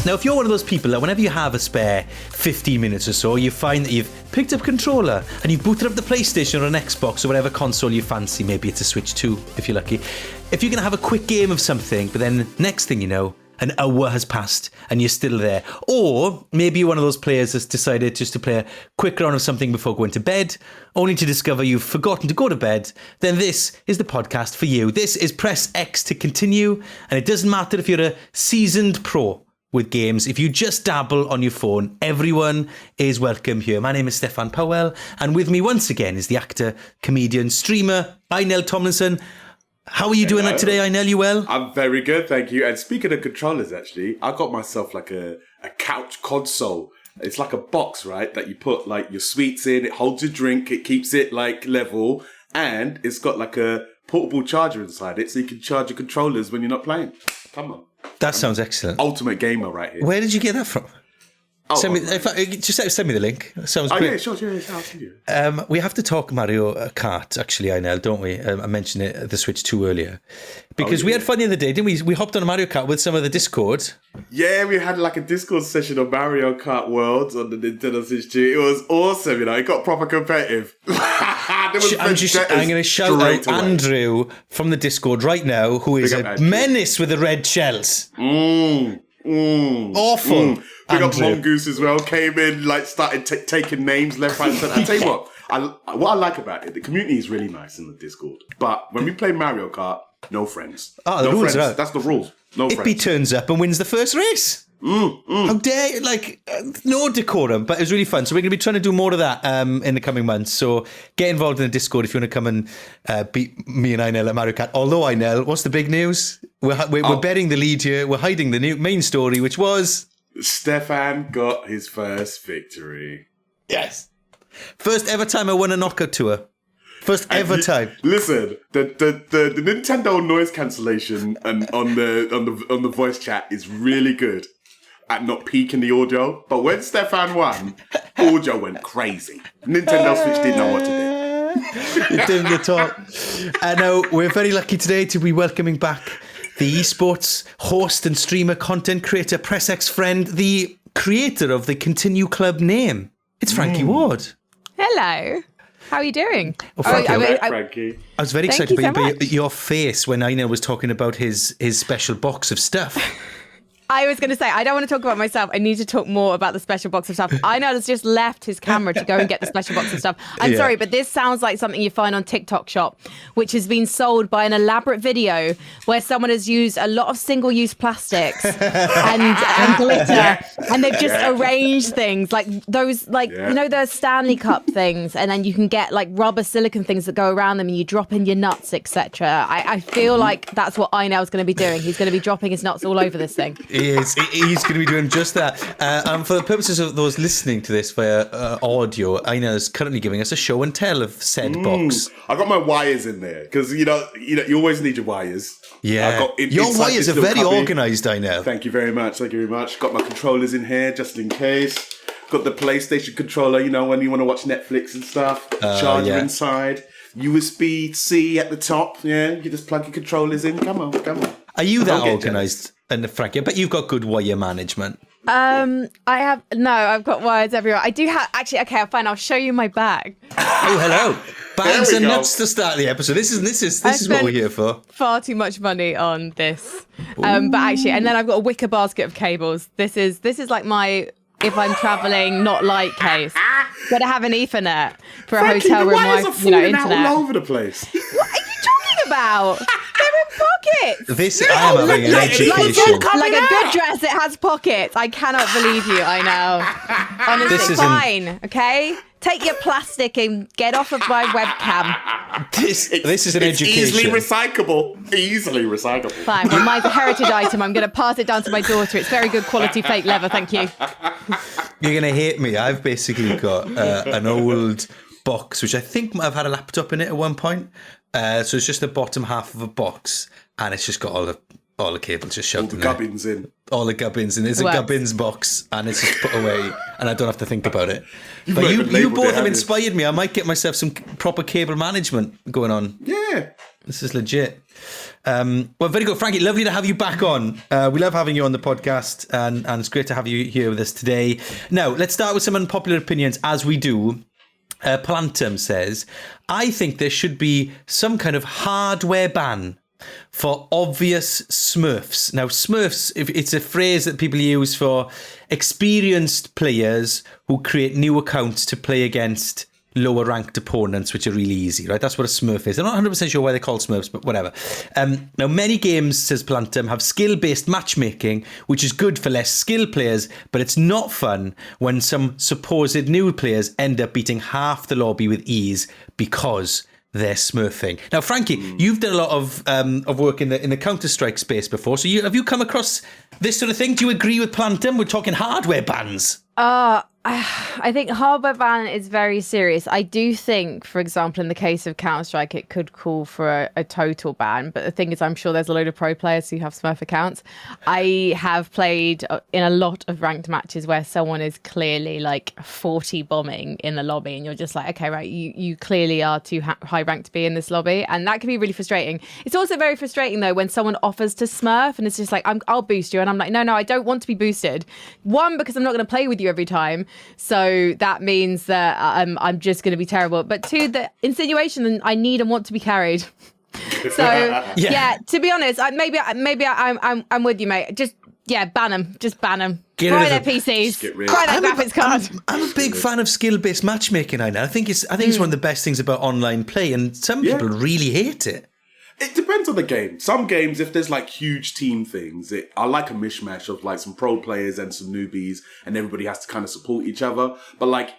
Now, if you're one of those people that whenever you have a spare 15 minutes or so, you find that you've picked up a controller and you've booted up the PlayStation or an Xbox or whatever console you fancy, maybe it's a Switch 2 if you're lucky. If you're going to have a quick game of something, but then next thing you know, an hour has passed and you're still there. Or maybe you're one of those players that's decided just to play a quick round of something before going to bed, only to discover you've forgotten to go to bed, then this is the podcast for you. This is Press X to Continue, and it doesn't matter if you're a seasoned pro with games. If you just dabble on your phone, everyone is welcome here. My name is Steffan Powell, and with me once again is the actor, comedian, streamer, Inel Tomlinson. How are you doing today, Inel? You well? I'm very good, thank you. And speaking of controllers, actually, I got myself like a couch console. It's like a box, right, that you put like your sweets in. It holds your drink. It keeps it like level. And it's got like a portable charger inside it, so you can charge your controllers when you're not playing. Come on. That sounds excellent. Ultimate gamer right here. Where did you get that from? Send me the link. That sounds great. Yeah, sure, I'll see you. We have to talk Mario Kart, actually, Inel, don't we? I mentioned it at the Switch 2 earlier. Because we had fun the other day, didn't we? We hopped on a Mario Kart with some of the Discord. Yeah, we had like a Discord session on Mario Kart Worlds on the Nintendo Switch 2. It was awesome, you know. It got proper competitive. I'm going to shout out Andrew from the Discord right now, who is a menace with the red shells. Awful. Big up Mongoose as well. Came in, like, started taking names left, right, and centre. I tell you what I like about it, the community is really nice in the Discord. But when we play Mario Kart, no friends. The rules are out. That's the rules. No friends. Ippy turns up and wins the first race. How dare you? No decorum, but it was really fun. So we're going to be trying to do more of that in the coming months. So get involved in the Discord if you want to come and beat me and Inel at Mario Kart. Although, Inel, what's the big news? We're betting the lead here. We're hiding the new main story, which was... Steffan got his first victory. Yes. First ever time I won a knockout tour. First ever time. Listen, the Nintendo noise cancellation and on the voice chat is really good at not peaking the audio. But when Steffan won, audio went crazy. Nintendo Switch didn't know what to do. It didn't talk. And now we're very lucky today to be welcoming back the esports host and streamer, content creator, Press X friend, the creator of the Continue Club name. It's Frankie Ward. Hello. How are you doing? Well, Frankie, Frankie. I was very excited by your face when Inel was talking about his special box of stuff. I was going to say, I don't want to talk about myself. I need to talk more about the special box of stuff. Inel has just left his camera to go and get the special box of stuff. I'm sorry, but this sounds like something you find on TikTok Shop, which has been sold by an elaborate video where someone has used a lot of single-use plastics and glitter, and they've just arranged things like those, you know, the Stanley Cup things, and then you can get like rubber silicone things that go around them and you drop in your nuts, etc. I feel like that's what Inel's going to be doing. He's going to be dropping his nuts all over this thing. He's going to be doing just that. And for the purposes of those listening to this via audio, Inel is currently giving us a show and tell of said box. I got my wires in there because you always need your wires. Yeah, your wires are very organised, Inel. Thank you very much. Got my controllers in here just in case. Got the PlayStation controller. You know, when you want to watch Netflix and stuff. Charger inside. USB-C at the top. Yeah, you just plug your controllers in. Come on. Are you that organised? And Frankie, I bet you've got good wire management. I've got wires everywhere. I do have, actually, okay, fine, I'll show you my bag. Oh, hello. Bags and nuts to start the episode. This is what we're here for. Far too much money on this. But actually, and then I've got a wicker basket of cables. This is like my, if I'm traveling, not light case. Gotta have an Ethernet for a hotel room, internet. All over the place. What are you talking about? They're in pockets. I am having an education. Like a good dress, it has pockets. I cannot believe you, I know. Honestly, fine, okay? Take your plastic and get off of my webcam. This is an education. Easily recyclable. Fine, well, mine's a heritage item. I'm going to pass it down to my daughter. It's very good quality fake leather, thank you. You're going to hate me. I've basically got an old box, which I think I've had a laptop in it at one point. So it's just the bottom half of a box, and it's just got all the cables just shoved in there. All the gubbins in. It's a gubbins box, and it's just put away, and I don't have to think about it. But you both have inspired me. I might get myself some proper cable management going on. Yeah. This is legit. Well, very good, Frankie. Lovely to have you back on. We love having you on the podcast, and it's great to have you here with us today. Now, let's start with some unpopular opinions, as we do. Plantum says, I think there should be some kind of hardware ban for obvious smurfs. Now, smurfs, it's a phrase that people use for experienced players who create new accounts to play against lower ranked opponents, which are really easy, right? That's what a smurf is. I'm not 100% sure why they're called smurfs, but whatever. Now, many games, says Plantum, have skill-based matchmaking, which is good for less skilled players, but it's not fun when some supposed new players end up beating half the lobby with ease because they're smurfing. Now, Frankie, you've done a lot of work in the Counter-Strike space before, so have you come across this sort of thing? Do you agree with Plantum? We're talking hardware bans. I think hardware ban is very serious. I do think, for example, in the case of Counter-Strike, it could call for a total ban. But the thing is, I'm sure there's a load of pro players who have Smurf accounts. I have played in a lot of ranked matches where someone is clearly like 40 bombing in the lobby, and you're just like, okay, right, you clearly are too high ranked to be in this lobby. And that can be really frustrating. It's also very frustrating, though, when someone offers to Smurf and it's just like, I'll boost you. And I'm like, no, I don't want to be boosted. One, because I'm not going to play with you every time. So that means that I'm just going to be terrible. But two, the insinuation that I need and want to be carried. So yeah, to be honest, maybe I'm with you, mate. Just ban them. Just ban them. Fry their PCs. Fry their graphics card. I'm a big fan of skill-based matchmaking. I think it's one of the best things about online play, and some people really hate it. It depends on the game. Some games, if there's like huge team things, I like a mishmash of like some pro players and some newbies, and everybody has to kind of support each other. But like,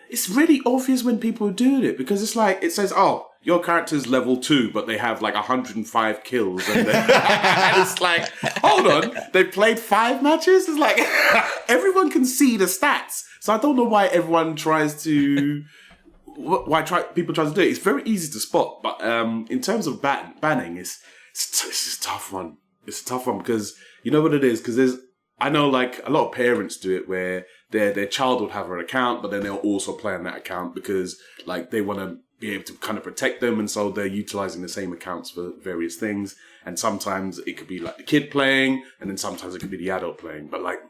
it's really obvious when people are doing it, because it's like, it says, oh, your character's level 2, but they have like 105 kills. And, and it's like, hold on, they've played 5 matches? It's like, everyone can see the stats. So I don't know why everyone tries to... people try to do it. It's very easy to spot, but in terms of banning, it's a tough one. It's a tough one because you know what it is. Because I know like a lot of parents do it where their child will have an account, but then they'll also play on that account because like they want to be able to kind of protect them, and so they're utilizing the same accounts for various things. And sometimes it could be like the kid playing, and then sometimes it could be the adult playing. But like,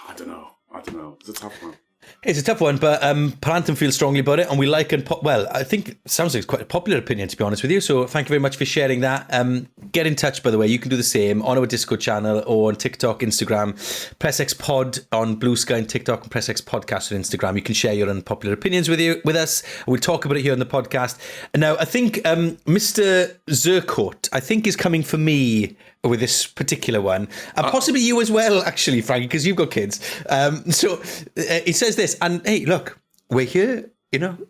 I don't know. It's a tough one. It's a tough one, but Plantum feels strongly about it, and we like and I think it sounds like it's quite a popular opinion, to be honest with you. So thank you very much for sharing that. Get in touch, by the way. You can do the same on our Discord channel or on TikTok, Instagram, PressXPod on Blue Sky and TikTok, and PressX Podcast on Instagram. You can share your unpopular opinions with us. We'll talk about it here on the podcast. And now, I think Mr. Zercourt, I think, is coming for me with this particular one, and possibly you as well, actually, Frankie, because you've got kids. So it says this, and hey, look, we're here,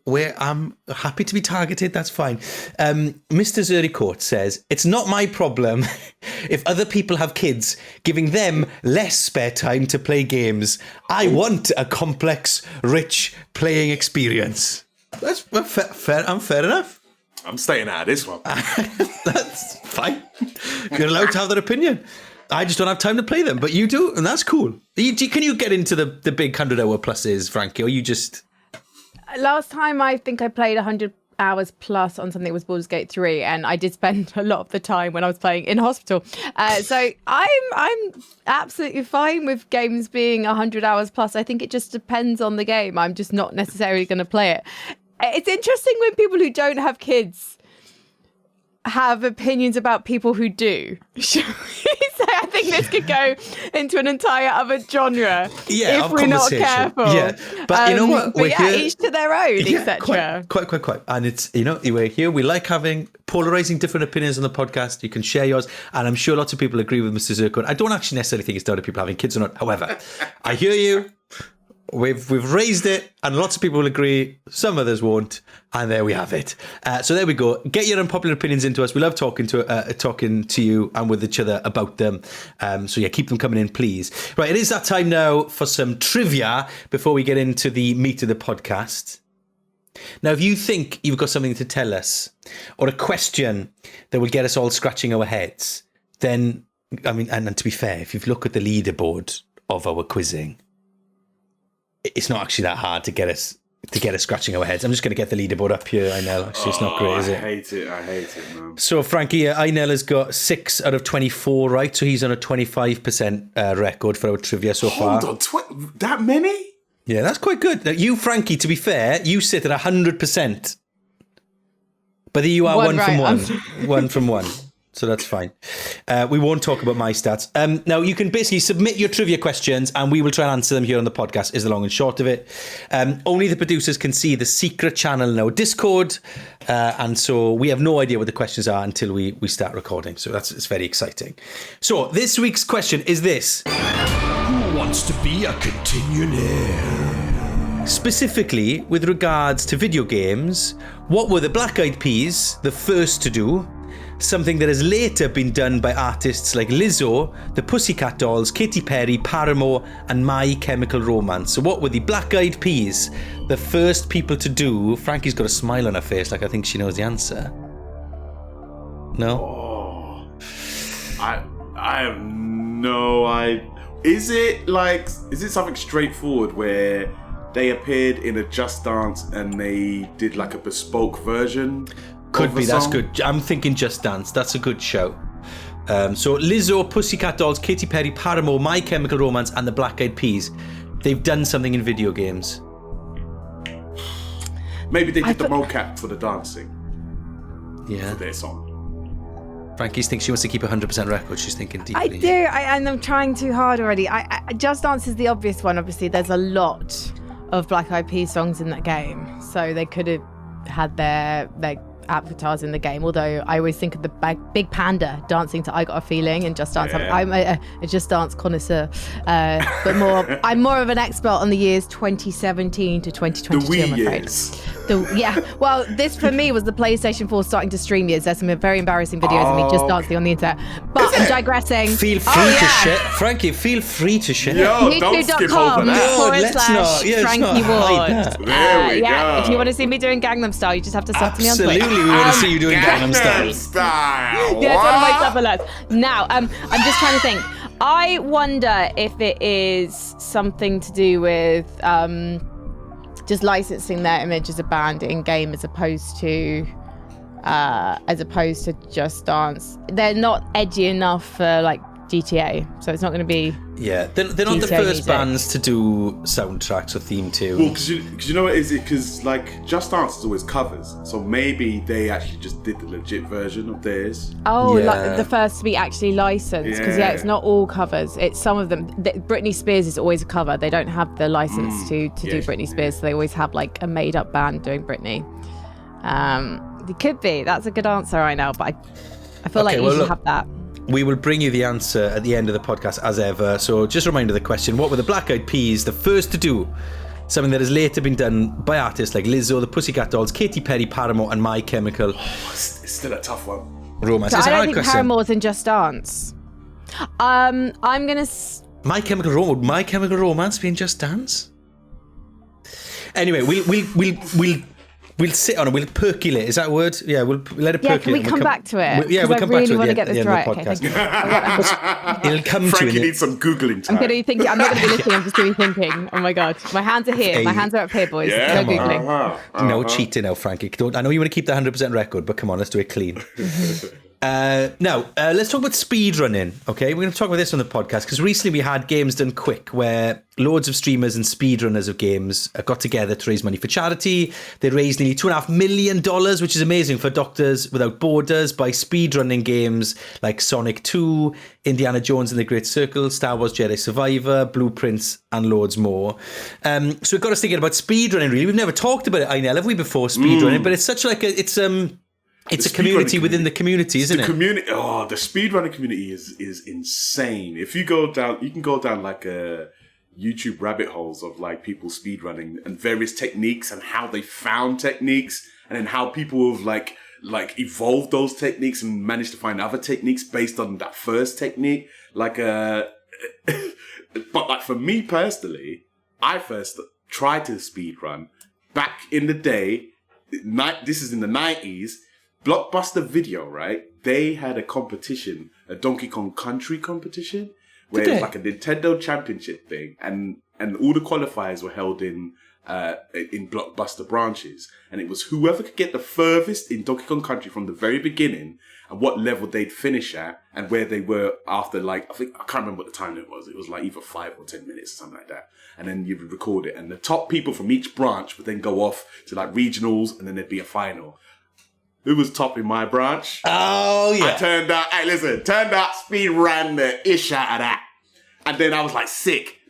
where I'm happy to be targeted. That's fine. Mr. Zercourt says, it's not my problem if other people have kids, giving them less spare time to play games. I want a complex, rich playing experience. That's fair. I'm fair enough. I'm staying out of this one. That's fine. You're allowed to have that opinion. I just don't have time to play them, but you do, and that's cool. Can you get into the big 100-hour pluses, Frankie, or you just... Last time I think I played 100 hours plus on something that was Baldur's Gate 3, and I did spend a lot of the time when I was playing in hospital. So I'm absolutely fine with games being 100 hours plus. I think it just depends on the game. I'm just not necessarily going to play it. It's interesting when people who don't have kids have opinions about people who do. So I think this could go into an entire other genre if we're not careful. Yeah, but you know what? But yeah, each to their own, etc. Quite. And it's, we're here. We like having polarizing different opinions on the podcast. You can share yours, and I'm sure lots of people agree with Mr. Zircon. I don't actually necessarily think it's down to people having kids or not. However, I hear you. We've raised it, and lots of people will agree. Some others won't, and there we have it. So there we go. Get your unpopular opinions into us. We love talking to you and with each other about them. So yeah, keep them coming in, please. Right, it is that time now for some trivia before we get into the meat of the podcast. Now, if you think you've got something to tell us or a question that will get us all scratching our heads, then and to be fair, if you've looked at the leaderboard of our quizzing, it's not actually that hard to get us to get us scratching our heads. I'm just going to get the leaderboard up here, Inel. Actually, it's not great, is it? I hate it, man. So, Frankie, Inel has got 6 out of 24 right, so he's on a 25% record for our trivia so far. Hold on, that many? Yeah, that's quite good. Now, you, Frankie, to be fair, you sit at 100%. But you are one from one. One from one. So that's fine. We won't talk about my stats. Now, you can basically submit your trivia questions and we will try and answer them here on the podcast, is the long and short of it. Only the producers can see the secret channel in our Discord. And so we have no idea what the questions are until we start recording. So it's very exciting. So this week's question is this. Who wants to be a continuaire? Specifically, with regards to video games, what were the Black Eyed Peas the first to do? Something that has later been done by artists like Lizzo, the Pussycat Dolls, Katy Perry, Paramore, and My Chemical Romance. So what were the Black Eyed Peas the first people to do? Frankie's got a smile on her face like I think she knows the answer. No? Oh, I have no idea. Is it something straightforward where they appeared in a Just Dance and they did like a bespoke version? Could be, that's good. I'm thinking Just Dance. That's a good show. So Lizzo, Pussycat Dolls, Katy Perry, Paramore, My Chemical Romance, and the Black Eyed Peas. They've done something in video games. Maybe they did the mocap for the dancing. Yeah. For their song. Frankie thinks she wants to keep a 100% record. She's thinking deeply. I do, and I'm trying too hard already. I Just Dance is the obvious one. Obviously, there's a lot of Black Eyed Peas songs in that game, so they could have had their avatars in the game, although I always think of the big panda dancing to I Got a Feeling and Just Dance. Yeah. I'm a Just Dance connoisseur, but I'm more of an expert on the years 2017 to 2022. The Wii I'm afraid. years. Well, this for me was the PlayStation 4 starting to stream years. There's some very embarrassing videos of me just dancing on the internet. But I'm digressing. Feel free to share. Frankie, feel free to share. Yo, don't skip over that. Frankie Ward. There we go. If you want to see me doing Gangnam Style, you just have to sub to me on Twitch. Absolutely, we want to see you doing Gangnam Style. Yeah, it's one of my sub alerts. Now, I'm just trying to think. I wonder if it is something to do with just licensing their image as a band in game as opposed to Just Dance. They're not edgy enough for like GTA, so it's not going to be. Yeah, they're not the first bands to do soundtracks or theme tunes. Well, because you know what is it? Because like Just Dance is always covers, so maybe they actually just did the legit version of theirs. Oh, like the first to be actually licensed, because it's not all covers. It's some of them. Britney Spears is always a cover. They don't have the license to do Britney Spears, so they always have like a made-up band doing Britney. It could be. That's a good answer right now, but I feel like you should have that. We will bring you the answer at the end of the podcast as ever. So just a reminder of the question. What were the Black Eyed Peas the first to do? Something that has later been done by artists like Lizzo, the Pussycat Dolls, Katy Perry, Paramore, and My Chemical. It's still a tough one. Romance. So it's I a hard don't think question. Paramore's in Just Dance. I'm going to... My Chemical Romance being Just Dance? Anyway, we'll sit on it. We'll percolate. Is that a word? Yeah, we'll let it percolate. Can we come back to it? We'll come back to it at the end of the podcast. It'll come Frankie to it. needs some Googling time. I'm not going to be listening. I'm just doing thinking. Oh my God. My hands are here. My hands are up here, boys. Yeah, no Googling. No cheating now, Frankie. I know you want to keep the 100% record, but come on, let's do it clean. Now, let's talk about speedrunning, okay? We're going to talk about this on the podcast because recently we had Games Done Quick where loads of streamers and speedrunners of games got together to raise money for charity. They raised nearly $2.5 million, which is amazing for Doctors Without Borders by speedrunning games like Sonic 2, Indiana Jones and the Great Circle, Star Wars Jedi Survivor, Blueprints, and loads more. So we've got us thinking about speedrunning, really. We've never talked about it, Inel, have we, before speedrunning? But it's such like it's a community within the community, isn't it? The speedrunning community is insane. If you go down, you can go down like a YouTube rabbit holes of like people speedrunning and various techniques and how they found techniques and then how people have like evolved those techniques and managed to find other techniques based on that first technique. But like for me personally, I first tried to speedrun back in the day. This is in the 90s. Blockbuster Video, right? They had a competition, a Donkey Kong Country competition, where it was like a Nintendo Championship thing, and all the qualifiers were held in in blockbuster branches, and it was whoever could get the furthest in Donkey Kong Country from the very beginning and what level they'd finish at and where they were after, like, I can't remember what the time it was. It was like either 5 or 10 minutes or something like that. And then you would record it, and the top people from each branch would then go off to like regionals, and then there'd be a final. Who was top in my branch? Oh, yeah. Turned out Speed ran the ish out of that. And then I was like sick.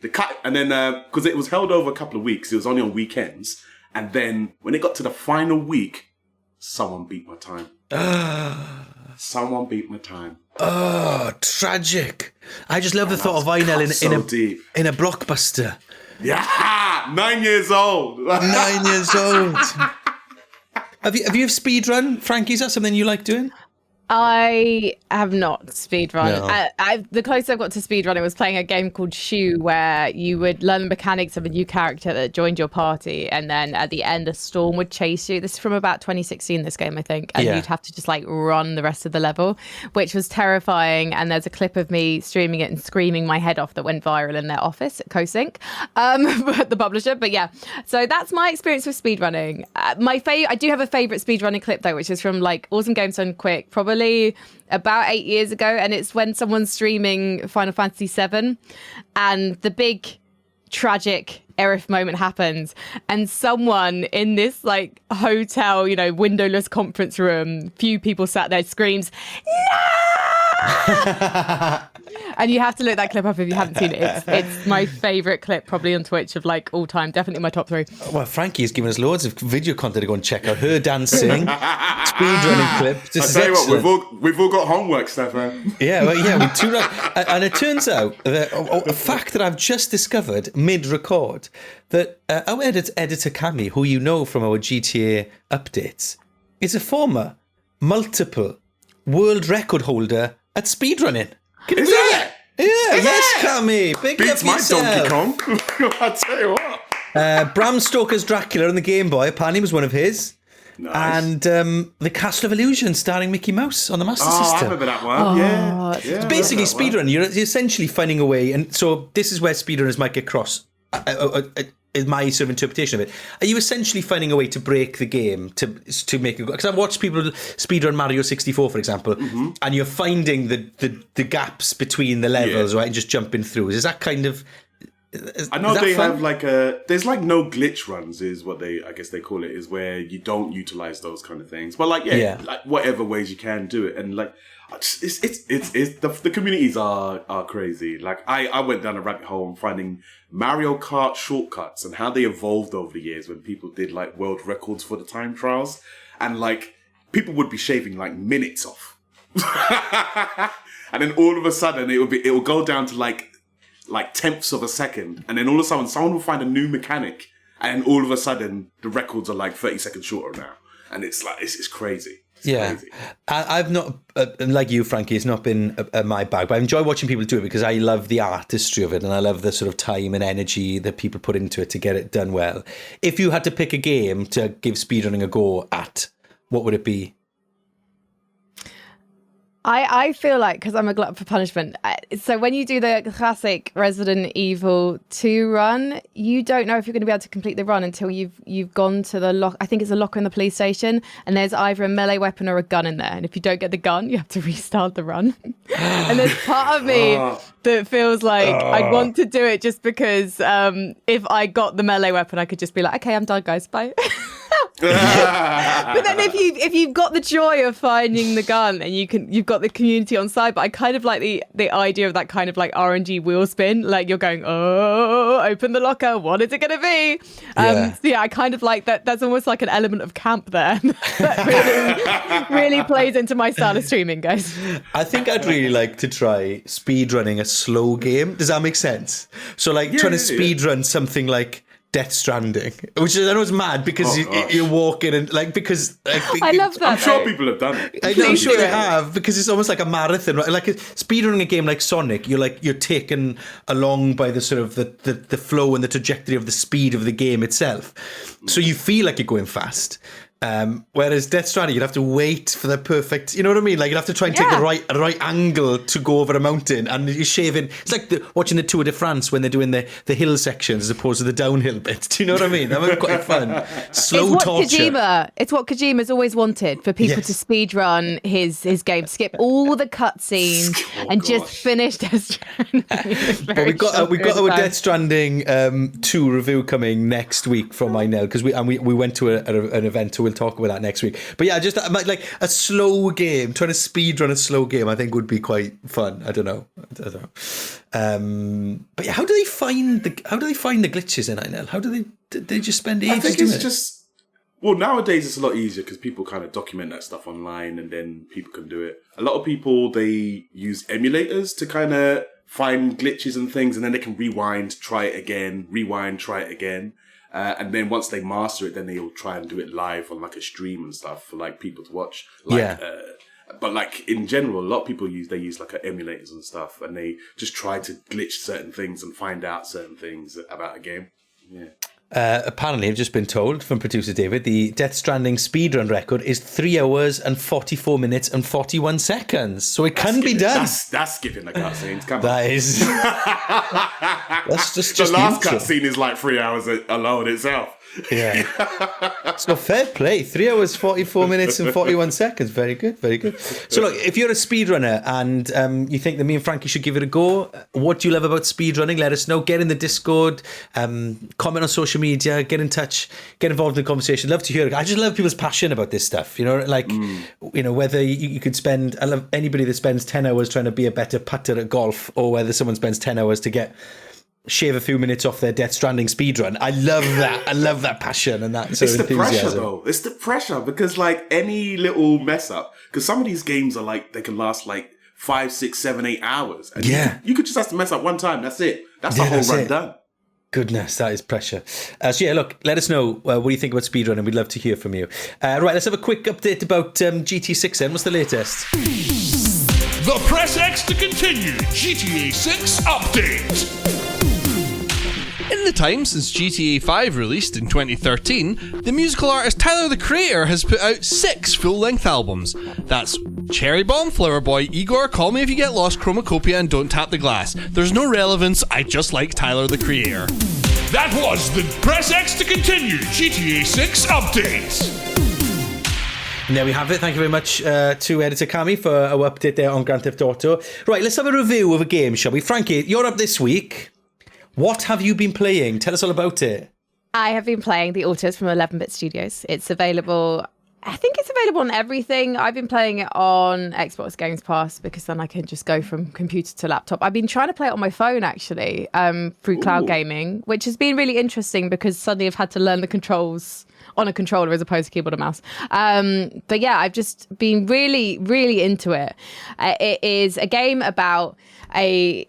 And then, because it was held over a couple of weeks, it was only on weekends. And then when it got to the final week, someone beat my time. Someone beat my time. Oh, tragic. I just love the thought of Inel in a blockbuster. Yeah, 9 years old. 9 years old. Have you speedrun, Frankie? Is that something you like doing? I have not speedrun. No. The closest I've got to speedrunning was playing a game called Shoe, where you would learn the mechanics of a new character that joined your party, and then at the end, a storm would chase you. This is from about 2016, this game, I think, and you'd have to just like run the rest of the level, which was terrifying. And there's a clip of me streaming it and screaming my head off that went viral in their office at CoSync, the publisher. But yeah, so that's my experience with speedrunning. I do have a favorite speedrunning clip though, which is from like Awesome Games Done Quick, probably about 8 years ago, and it's when someone's streaming Final Fantasy VII and the big tragic Aerith moment happens, and someone in this like hotel, windowless conference room, few people sat there, screams, "No!" And you have to look that clip up if you haven't seen it. It's my favourite clip probably on Twitch of like all time, definitely my top 3. Well, Frankie has given us loads of video content to go and check out. Her dancing, speedrunning clip. I tell you what, we've all got homework, Steffan. Yeah, and it turns out that a fact that I've just discovered mid-record, that our editor Cami, who you know from our GTA updates, is a former multiple world record holder at speedrunning. Is it? Yeah, yes, Cami. Big Beats up my yourself. Donkey Kong. I tell you what. Bram Stoker's Dracula on the Game Boy apparently was one of his. Nice. And the Castle of Illusion starring Mickey Mouse on the Master I System. remember that one. Yeah. It's basically speedrun. You're essentially finding a way, and so this is where speedrunners might get cross. Is my sort of interpretation of it. Are you essentially finding a way to break the game to make it go? Because I've watched people speedrun Mario 64, for example, and you're finding the gaps between the levels, right, and just jumping through. Is that kind of? I know they have like there's like no glitch runs is what I guess they call it, is where you don't utilize those kind of things. But like like whatever ways you can do it, and like it's the communities are crazy. Like I went down a rabbit hole and finding Mario Kart shortcuts and how they evolved over the years when people did like world records for the time trials, and like people would be shaving like minutes off, and then all of a sudden it will go down to like tenths of a second, and then all of a sudden someone will find a new mechanic, and all of a sudden the records are like 30 seconds shorter now, and it's like it's crazy. Crazy. I've not like you, Frankie. It's not been my bag, but I enjoy watching people do it because I love the artistry of it, and I love the sort of time and energy that people put into it to get it done well. If you had to pick a game to give speedrunning a go at, what would it be? I feel like, because I'm a glutton for punishment, so when you do the classic Resident Evil 2 run, you don't know if you're going to be able to complete the run until you've gone to the lock. I think it's a locker in the police station, and there's either a melee weapon or a gun in there. And if you don't get the gun, you have to restart the run. And there's part of me that feels like I'd want to do it just because if I got the melee weapon, I could just be like, okay, I'm done, guys, bye. But then if you've got the joy of finding the gun and you've got the community on side, but I kind of like the idea of that kind of like RNG wheel spin, like you're going, oh, open the locker, what is it going to be? So yeah, I kind of like that. That's almost like an element of camp there that really plays into my style of streaming, guys. I think I'd really like to try speedrunning a slow game. Does that make sense? So like trying to speedrun something like Death Stranding, which I know is mad because you're walking and like because I love that. I'm sure people have done it. I'm sure they have, because it's almost like a marathon, right? Like speedrunning a game like Sonic, you're taken along by the sort of the flow and the trajectory of the speed of the game itself, so you feel like you're going fast. Whereas Death Stranding, you'd have to wait for the perfect, you know what I mean? Like, you'd have to try and take the right angle to go over a mountain, and you're shaving. It's like watching the Tour de France when they're doing the hill sections as opposed to the downhill bits. Do you know what I mean? That was quite fun. Slow torture. It's what Kojima's always wanted, for people to speedrun his game, skip all the cutscenes just finish Death Stranding. But we've got our Death Stranding 2 review coming next week from Inel, because we went to an event, so we'll talk about that next week. But yeah, just like a slow game, trying to speedrun a slow game, I think would be quite fun. I don't know. But yeah, how do they find the glitches in Inel? How do they just spend ages? I think doing it's it? just, well, nowadays it's a lot easier because people kind of document that stuff online, and then people can do it. A lot of people, they use emulators to kind of find glitches and things, and then they can rewind, try it again, and then once they master it, then they'll try and do it live on like a stream and stuff for like people to watch. But like in general, a lot of people use like emulators and stuff, and they just try to glitch certain things and find out certain things about a game. Yeah. Apparently, I've just been told from producer David, the Death Stranding speedrun record is 3 hours and 44 minutes and 41 seconds. So it can be done. That's skipping the cutscenes. Come on. That is. That's just the last neutral. cutscene is like 3 hours alone itself. Yeah. So fair play. 3 hours, 44 minutes and 41 seconds. Very good, very good. So look, if you're a speedrunner and you think that me and Frankie should give it a go, what do you love about speedrunning? Let us know. Get in the Discord, comment on social media, get in touch, get involved in the conversation. Love to hear it. I just love people's passion about this stuff. You know, like, you know, whether you could spend, I love anybody that spends 10 hours trying to be a better putter at golf, or whether someone spends 10 hours to shave a few minutes off their Death Stranding speedrun. I love that. I love that passion and that sort of enthusiasm. It's the pressure, though. It's the pressure, because like any little mess up, because some of these games are like, they can last like 5, 6, 7, 8 hours. And you could just have to mess up one time. That's it. That's the whole run done. Goodness, that is pressure. So yeah, look, let us know what do you think about speedrunning. We'd love to hear from you. Right, let's have a quick update about GT6 then. What's the latest? The Press X to Continue GTA 6 update. In the time since GTA 5 released in 2013, the musical artist Tyler the Creator has put out 6 full-length albums. That's Cherry Bomb, Flower Boy, Igor, Call Me If You Get Lost, Chromacopia, and Don't Tap the Glass. There's no relevance, I just like Tyler the Creator. That was the Press X to Continue GTA 6 update. And there we have it. Thank you very much to Editor Cami for our update there on Grand Theft Auto. Right, let's have a review of a game, shall we? Frankie, you're up this week. What have you been playing? Tell us all about it. I have been playing the Autos from 11-Bit Studios. It's available, I think it's available on everything. I've been playing it on Xbox Games Pass because then I can just go from computer to laptop. I've been trying to play it on my phone, actually, through cloud gaming, which has been really interesting because suddenly I've had to learn the controls on a controller as opposed to keyboard and mouse. But yeah, I've just been really, really into it. It is a game about a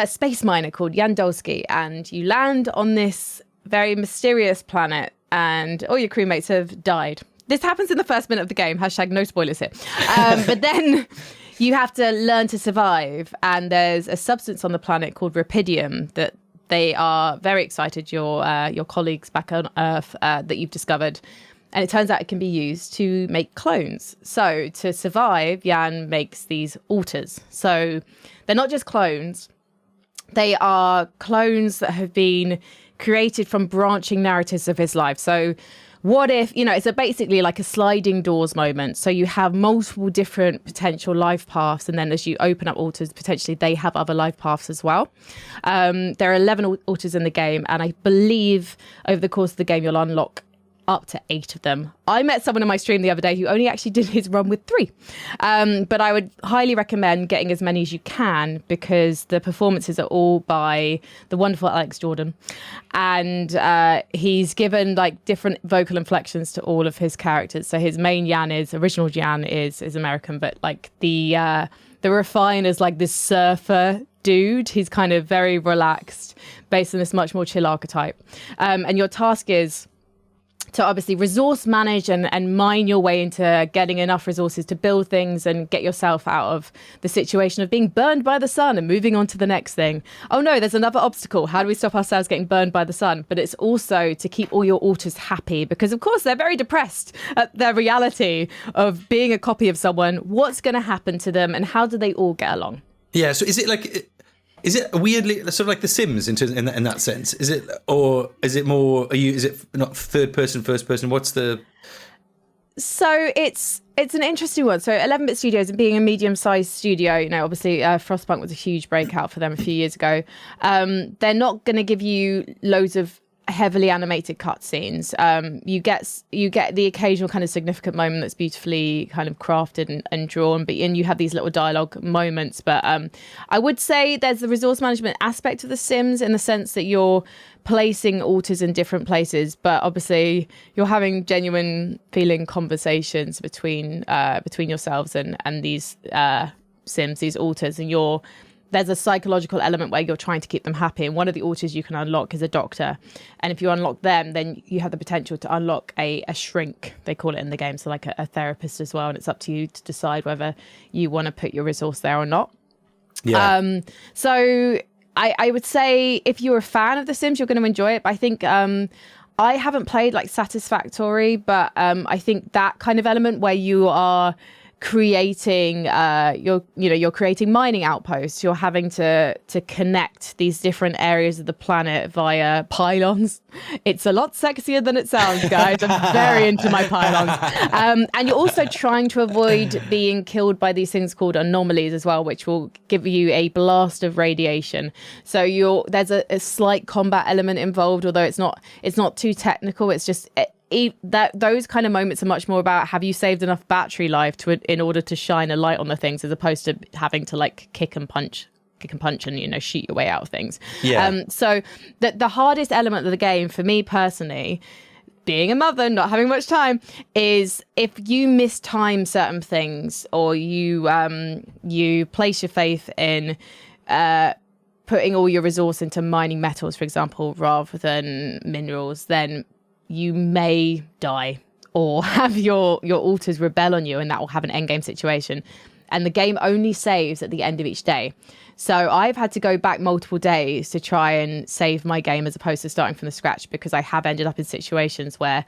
space miner called Yandolski, and you land on this very mysterious planet and all your crewmates have died. This happens in the first minute of the game, # no spoilers here. But then you have to learn to survive, and there's a substance on the planet called Rapidium that they are very excited, your colleagues back on Earth, that you've discovered. And it turns out it can be used to make clones. So to survive, Jan makes these alters. So they're not just clones. They are clones that have been created from branching narratives of his life. So what if, it's basically like a sliding doors moment. So you have multiple different potential life paths. And then as you open up alters, potentially they have other life paths as well. There are 11 alters in the game. And I believe over the course of the game, you'll unlock up to 8 of them. I met someone in my stream the other day who only actually did his run with 3. But I would highly recommend getting as many as you can because the performances are all by the wonderful Alex Jordan. And he's given like different vocal inflections to all of his characters. So his main original Jan is American, but like the refine is like this surfer dude. He's kind of very relaxed based on this much more chill archetype. And your task is to obviously resource manage and mine your way into getting enough resources to build things and get yourself out of the situation of being burned by the sun and moving on to the next thing. Oh no, there's another obstacle. How do we stop ourselves getting burned by the sun? But it's also to keep all your alters happy, because of course they're very depressed at their reality of being a copy of someone. What's going to happen to them and how do they all get along? Yeah, so is it weirdly sort of like The Sims in that sense? Is it, or is it more? Is it not third person, first person? What's the? So it's an interesting one. So 11-bit Studios, and being a medium-sized studio, you know, obviously Frostpunk was a huge breakout for them a few years ago. They're not going to give you loads of heavily animated cutscenes. You get the occasional kind of significant moment that's beautifully kind of crafted and drawn, and you have these little dialogue moments. But I would say there's the resource management aspect of The Sims in the sense that you're placing altars in different places, but obviously you're having genuine feeling conversations between yourselves and these Sims, these altars, and there's a psychological element where you're trying to keep them happy. And one of the altars you can unlock is a doctor. And if you unlock them, then you have the potential to unlock a shrink, they call it in the game. So like a therapist as well. And it's up to you to decide whether you want to put your resource there or not. Yeah. So I would say if you're a fan of The Sims, you're going to enjoy it. But I think I haven't played like Satisfactory, but I think that kind of element where you are creating you're creating mining outposts, you're having to connect these different areas of the planet via pylons. It's a lot sexier than it sounds, guys. I'm very into my pylons. And you're also trying to avoid being killed by these things called anomalies as well, which will give you a blast of radiation. So there's a slight combat element involved, although it's not too technical. It's just those kind of moments are much more about, have you saved enough battery life in order to shine a light on the things, as opposed to having to like kick and punch and, you know, shoot your way out of things. Yeah. So the hardest element of the game for me personally, being a mother, not having much time, is if you mistime certain things, or you place your faith in putting all your resource into mining metals, for example, rather than minerals, then you may die or have your altars rebel on you, and that will have an endgame situation. And the game only saves at the end of each day. So I've had to go back multiple days to try and save my game, as opposed to starting from the scratch, because I have ended up in situations where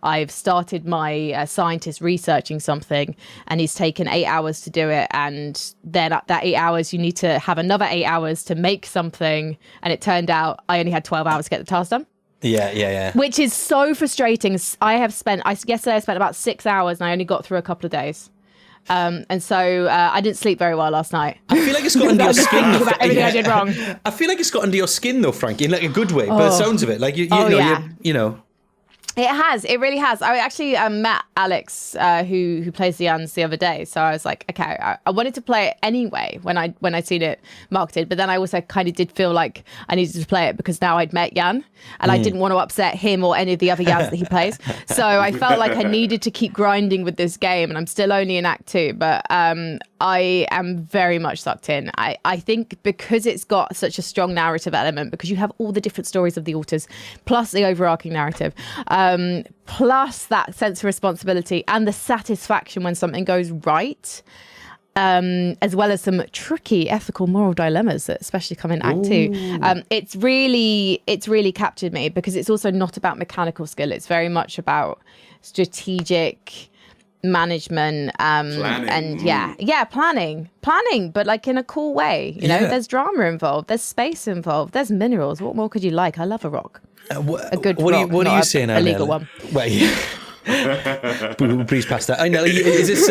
I've started my scientist researching something, and he's taken 8 hours to do it. And then at that 8 hours, you need to have another 8 hours to make something. And it turned out I only had 12 hours to get the task done. Yeah. Which is so frustrating. Yesterday I spent about 6 hours, and I only got through a couple of days. And so I didn't sleep very well last night. I feel like it's got under your skin. About everything I did wrong. I feel like it's got under your skin though, Frankie, in like a good way. But it sounds of it, like you know. It has. It really has. I actually met Alex, who plays the Uns, the other day. So I was like, okay, I wanted to play it anyway when I'd seen it marketed. But then I also kind of did feel like I needed to play it because now I'd met Jan, and I didn't want to upset him or any of the other Jans that he plays. So I felt like I needed to keep grinding with this game, and I'm still only in Act 2. But I am very much sucked in. I think because it's got such a strong narrative element, because you have all the different stories of the altars, plus the overarching narrative, plus that sense of responsibility and the satisfaction when something goes right, as well as some tricky ethical moral dilemmas that especially come in Act 2. It's really captured me, because it's also not about mechanical skill. It's very much about strategic management, and planning, but like in a cool way. You know, there's drama involved, there's space involved, there's minerals. What more could you like? I love a rock. A good rock, what are you saying? A legal one. Well, yeah. Please pass that. I know. Is this?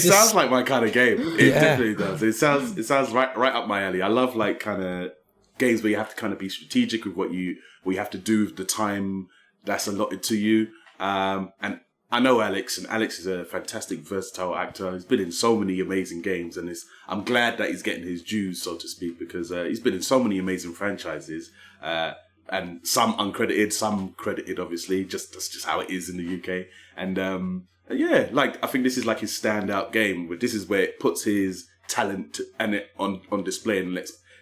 Sounds like my kind of game. It definitely does. It sounds right up my alley. I love like kind of games where you have to kind of be strategic with what you have to do with the time that's allotted to you. And I know Alex, and Alex is a fantastic, versatile actor. He's been in so many amazing games, and I'm glad that he's getting his dues, so to speak, because he's been in so many amazing franchises, and some uncredited, some credited, obviously. That's just how it is in the UK. And I think this is like his standout game. But this is where it puts his talent and it on display and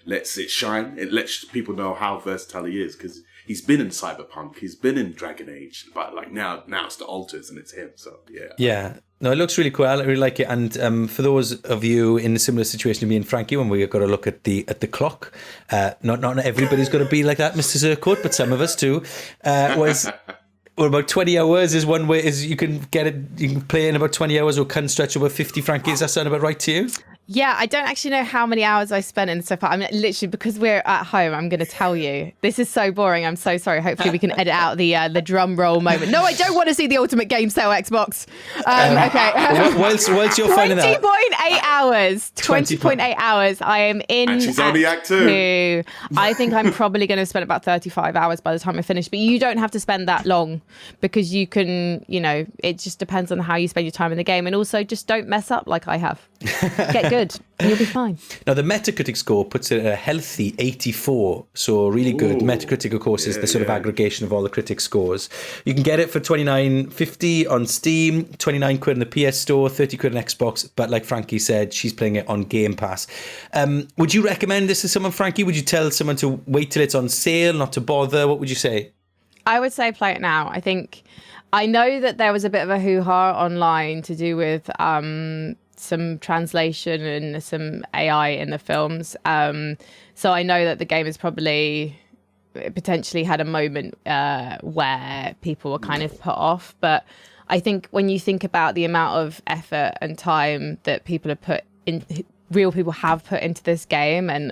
lets it shine. It lets people know how versatile he is, because he's been in Cyberpunk, he's been in Dragon Age, but like now it's the Alters and it's him. So yeah. Yeah. No, it looks really cool. I really like it. And for those of you in a similar situation to me and Frankie, when we've got to look at the clock, not everybody's got to be like that, Mr. Zircoat, but some of us too. About 20 hours is one way. Is you can get it. You can play in about 20 hours, or can stretch over 50. Frankie, does that sound about right to you? Yeah, I don't actually know how many hours I spent in so far. I mean, literally, because we're at home, I'm going to tell you. This is so boring. I'm so sorry. Hopefully, we can edit out the drum roll moment. No, I don't want to see the Ultimate Game Sale Xbox. Okay. Whilst you're finding that, 20.8 hours. 20.8 hours. I am in. And she's only Act 2. I think I'm probably going to spend about 35 hours by the time I finish. But you don't have to spend that long, because you can, it just depends on how you spend your time in the game. And also, just don't mess up like I have. Get good and you'll be fine. Now, the Metacritic score puts it at a healthy 84, so really good. Ooh. Metacritic, of course, is the sort of aggregation of all the critic scores. You can get it for $29.50 on Steam, 29 quid in the PS Store, 30 quid on Xbox, but like Frankie said, she's playing it on Game Pass. Would you recommend this to someone, Frankie? Would you tell someone to wait till it's on sale, not to bother? What would you say? I would say play it now. I know that there was a bit of a hoo-ha online to do with some translation and some AI in the films. So I know that the game has probably potentially had a moment where people were kind of put off. But I think when you think about the amount of effort and time that people have put in, real people have put into this game, and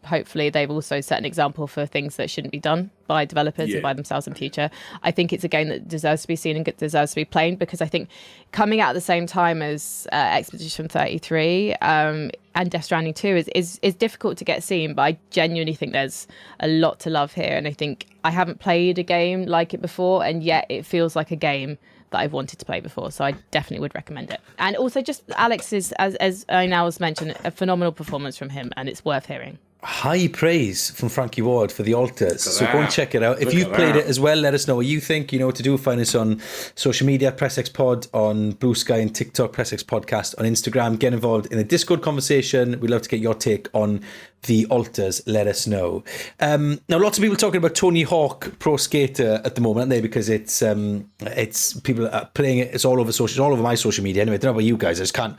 hopefully they've also set an example for things that shouldn't be done by developers and by themselves in future. I think it's a game that deserves to be seen and deserves to be played, because I think coming out at the same time as Expedition 33 and Death Stranding 2 is difficult to get seen, but I genuinely think there's a lot to love here. And I think I haven't played a game like it before, and yet it feels like a game that I've wanted to play before, so I definitely would recommend it. And also, just Alex is, as Inel mentioned, a phenomenal performance from him, and it's worth hearing. High praise from Frankie Ward for the Alters. So go and check it out. If you've played it as well, let us know what you think. You know what to do. Find us on social media, PressXPod on Blue Sky and TikTok, PressX Podcast on Instagram. Get involved in a Discord conversation. We'd love to get your take on the Alters. Let us know. Now, lots of people talking about Tony Hawk Pro Skater at the moment, aren't they? Because it's people are playing it. It's all over social, all over my social media. Anyway, I don't know about you guys. I just can't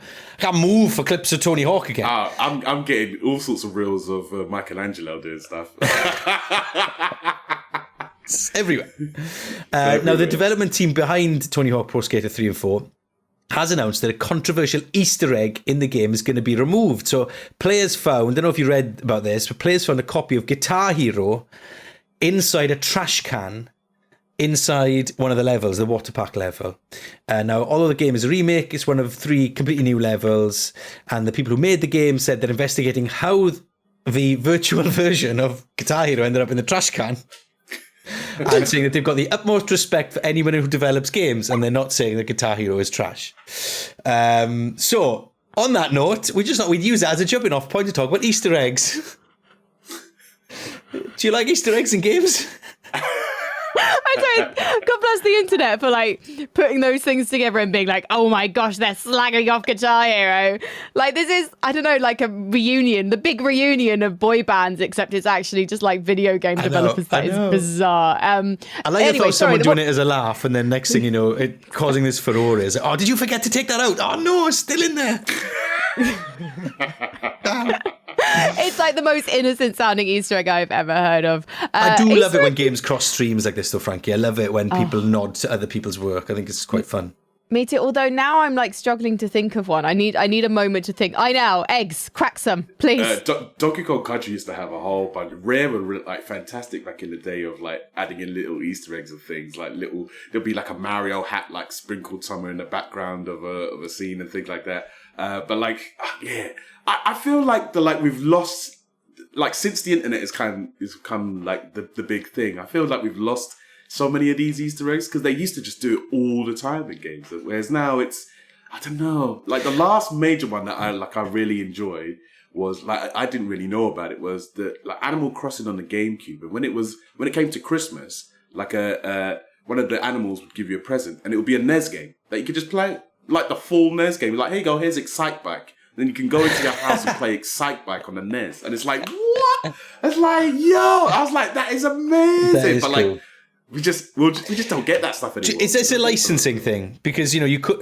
move for clips of Tony Hawk again. I'm getting all sorts of reels of Michelangelo doing stuff. Everywhere. Now, the development team behind Tony Hawk Pro Skater 3 and 4 has announced that a controversial Easter egg in the game is going to be removed. So players found, I don't know if you read about this, but players found a copy of Guitar Hero inside a trash can inside one of the levels, the water park level. Now, although the game is a remake, it's one of 3 completely new levels, and the people who made the game said they're investigating how the virtual version of Guitar Hero ended up in the trash can, and saying that they've got the utmost respect for anyone who develops games, and they're not saying that Guitar Hero is trash. So, on that note, we just thought we'd use that as a jumping off point to talk about Easter eggs. Do you like Easter eggs in games? I don't. God bless the internet for putting those things together and being like, oh my gosh, they're slagging off Guitar Hero. This is, I don't know, a reunion, the big reunion of boy bands, except it's actually just video game developers. That is bizarre. I like if someone doing it as a laugh, and then next thing you know, it causing this furore is, oh, did you forget to take that out? Oh no, it's still in there. It's the most innocent sounding Easter egg I've ever heard of. I do love it when games cross streams like this, though, Frankie. I love it when people nod to other people's work. I think it's quite fun. Me too. Although now I'm struggling to think of one. I need a moment to think. I know, eggs, crack some, please. Donkey Kong Country used to have a whole bunch, rare and fantastic back in the day of adding in little Easter eggs of things, there'll be a Mario hat sprinkled somewhere in the background of a scene and things like that. But I feel we've lost, since the internet has become the big thing. I feel we've lost so many of these Easter eggs, because they used to just do it all the time in games, whereas now it's, I don't know, the last major one that I really enjoyed was I didn't really know about it, was the Animal Crossing on the GameCube. And when it came to Christmas, one of the animals would give you a present, and it would be a NES game that you could just play, the full NES game. Here you go, here's Excite Bike. Then you can go into your house and play Excite Bike on the NES. And it's what? It's like, yo, I was like, that is amazing. That is but cool. like, we just don't get that stuff anymore. Is this a licensing thing? Because you could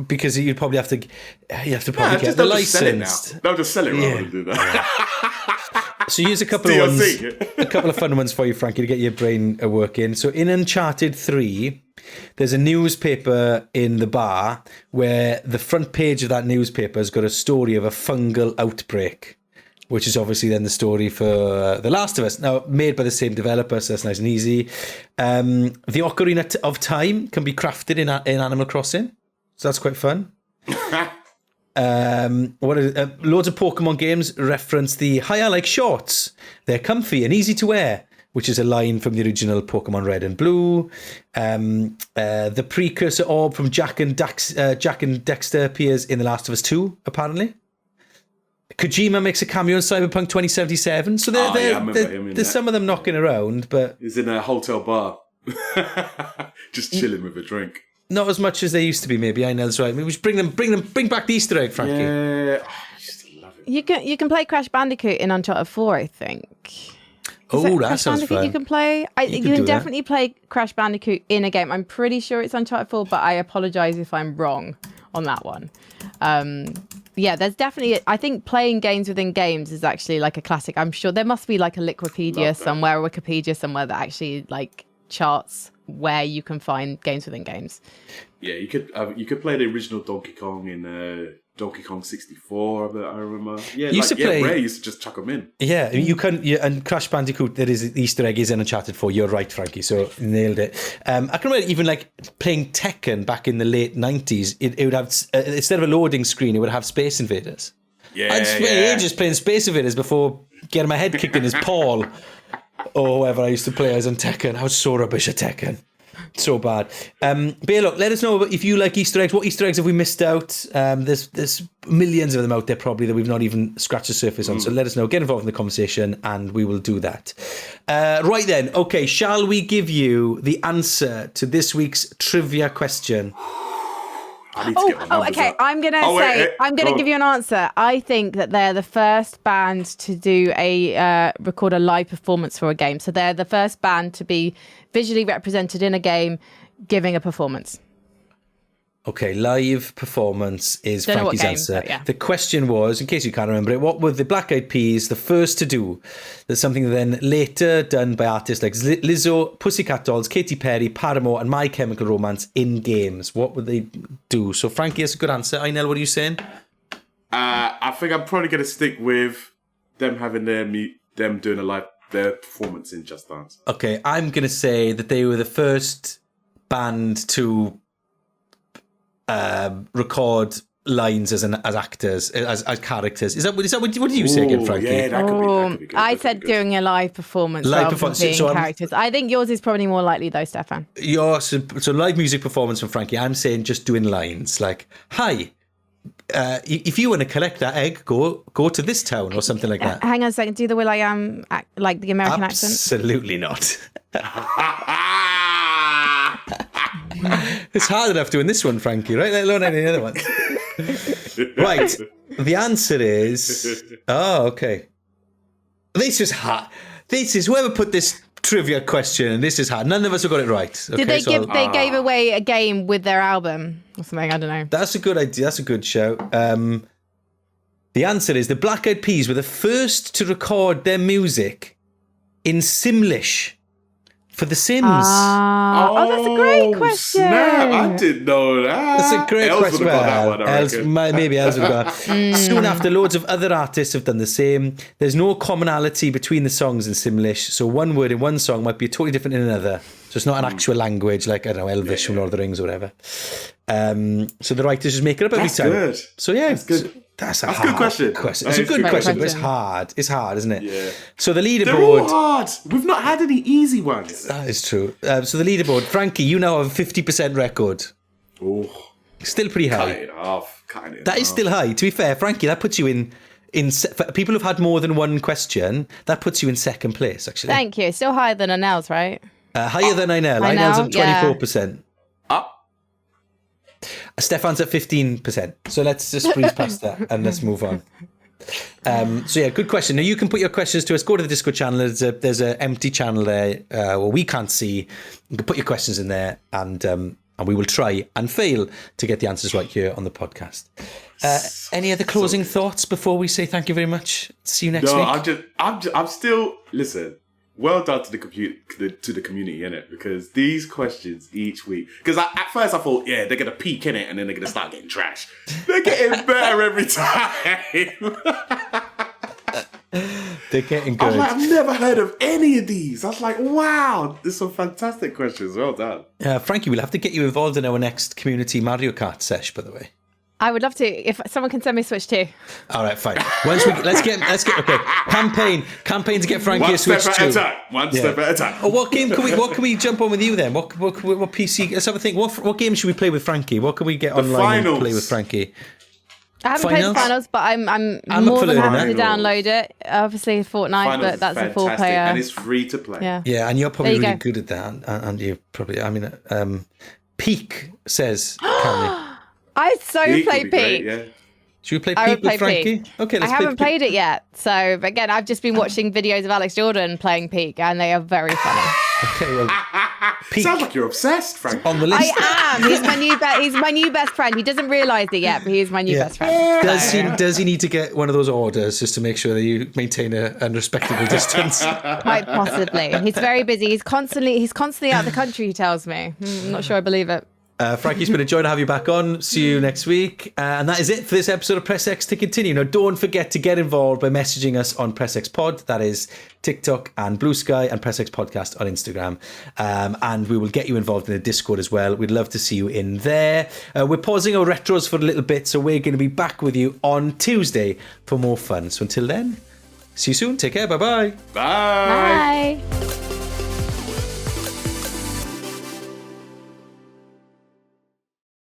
because you'd probably have to get the license. They'll just sell it rather than do that. So here's a couple of ones, a couple of fun ones for you, Frankie, to get your brain working. So in Uncharted 3, there's a newspaper in the bar where the front page of that newspaper has got a story of a fungal outbreak, which is obviously then the story for The Last of Us. Now, made by the same developer, so that's nice and easy. The Ocarina of Time can be crafted in Animal Crossing, so that's quite fun. Loads of Pokemon games reference the "Hi, I like shorts. They're comfy and easy to wear," which is a line from the original Pokemon Red and Blue. The precursor orb from Jack and Dexter appears in The Last of Us 2, apparently. Kojima makes a cameo in Cyberpunk 2077, so there's some of them knocking around, but he's in a hotel bar, just chilling with a drink. Not as much as they used to be, maybe. I know that's right. Maybe we should bring back the Easter egg, Frankie. Yeah, I used to love it. You can play Crash Bandicoot in Uncharted 4, I think. That sounds fun. You can play. You can definitely play Crash Bandicoot in a game. I'm pretty sure it's Uncharted 4, but I apologize if I'm wrong on that one. Yeah, there's definitely. I think playing games within games is actually like a classic. I'm sure there must be like a Wikipedia somewhere, a Wikipedia somewhere that actually like charts where you can find games within games. Yeah, you could play the original Donkey Kong in Donkey Kong 64. I remember. Yeah, Ray used to just chuck them in. Yeah, you can. And Crash Bandicoot, there is the Easter egg is in Uncharted 4. You're right, Frankie. So nailed it. I can remember even like playing Tekken back in the late 90s. It would have instead of a loading screen, it would have Space Invaders. Yeah, I'd spent ages playing Space Invaders before getting my head kicked in as Paul or whoever I used to play as on Tekken. I was so rubbish at Tekken. So bad. But yeah, look, let us know if you like Easter eggs. What Easter eggs have we missed out? There's millions of them out there probably that we've not even scratched the surface on. So let us know. Get involved in the conversation and we will do that. Right then. Okay, shall we give you the answer to this week's trivia question? Okay. I'm gonna give you an answer. I think that they're the first band to do record a live performance for a game. So they're the first band to be visually represented in a game, giving a performance. Okay, live performance is Frankie's answer. Yeah. The question was, in case you can't remember it, what were the Black Eyed Peas the first to do? There's something then later done by artists like Lizzo, Pussycat Dolls, Katy Perry, Paramore, and My Chemical Romance in games. What would they do? So, Frankie, that's a good answer. Inel, what are you saying? I think I'm probably going to stick with them having them doing their performance in Just Dance. Okay, I'm going to say that they were the first band to record lines as actors, as characters. Is that what did you say again, Frankie? Yeah, that could be good. I said doing a live performance rather than being characters. I think yours is probably more likely though, Steffan. So live music performance from Frankie. I'm saying just doing lines like, "Hi, if you want to collect that egg, go to this town," or something like that. Hang on a second. Do the Will I Am like the American accent? Absolutely not. It's hard enough doing this one, Frankie, right? Let alone any other one. Right. The answer is... Oh, okay. This is hard. This is... Whoever put this trivia question, this is hard. None of us have got it right. Okay, they gave away a game with their album or something? I don't know. That's a good idea. That's a good show. The answer is the Black Eyed Peas were the first to record their music in Simlish. For The Sims. That's a great question. Snap. I didn't know that. That's a great question. Got that one, maybe Els would have got that. Soon after, loads of other artists have done the same. There's no commonality between the songs in Simlish, so one word in one song might be totally different in another. So it's not an actual language like, I don't know, Elvish from Lord of the Rings or whatever. So the writers just make it up every time. Good. So yeah, that's good. That's a good question. It's a good question, but it's hard. It's hard, isn't it? Yeah. So the leaderboard... They're all hard. We've not had any easy ones. That is true. So the leaderboard, Frankie, you now have a 50% record. Oh. Still pretty high. Cut it off. That is still high. To be fair, Frankie, that puts you in for people who've had more than one question, that puts you in second place, actually. Thank you. Still higher than Inel's, right? Higher than Inel. Inel's at 24%. Steffan's at 15%. So let's just breeze past that and let's move on. So yeah, good question. Now you can put your questions to us. Go to the Discord channel. There's a empty channel there where we can't see. You can put your questions in there, and we will try and fail to get the answers right here on the podcast. Any other closing thoughts before we say thank you very much? See you next week. I'm still listen. Well done to the community, innit? Because these questions each week. Because at first I thought, yeah, they're gonna peak in it, and then they're gonna start getting trash. They're getting better every time. They're getting good. I was like, I've never heard of any of these. I was like, wow, there's some fantastic questions. Well done. Frankie, we'll have to get you involved in our next community Mario Kart sesh, by the way. I would love to. If someone can send me Switch 2. All right, fine. Let's get okay. Campaign to get Frankie a Switch 2. One step at a time. Oh, what can we jump on with you then? What PC? Let's have a think. What game should we play with Frankie? What can we get online and play with Frankie? I haven't played the finals, but I'm more than happy to download it. Obviously, Fortnite, but that's a full player, and it's free to play. Yeah, and you're probably really good at that, and you probably. I mean, Peak says, "Can you?" I play Peak. Great, yeah. Should we play Peak with Frankie? Peak. Okay, let's I haven't played it yet. So, again, I've just been watching videos of Alex Jordan playing Peak, and they are very funny. Okay, well, Peak. Sounds like you're obsessed, Frank. On the list. I am. He's my new best friend. He doesn't realise it yet, but he is my new best friend. Does he need to get one of those orders just to make sure that you maintain a respectable distance? Quite possibly. He's very busy. He's constantly out of the country, he tells me. I'm not sure I believe it. Frankie, it's been a joy to have you back on. See you next week. And that is it for this episode of Press X to Continue. Now, don't forget to get involved by messaging us on Press X Pod. That is TikTok and Blue Sky, and Press X Podcast on Instagram. And we will get you involved in the Discord as well. We'd love to see you in there. We're pausing our retros for a little bit, so we're going to be back with you on Tuesday for more fun. So until then, see you soon. Take care. Bye-bye. Bye. Bye.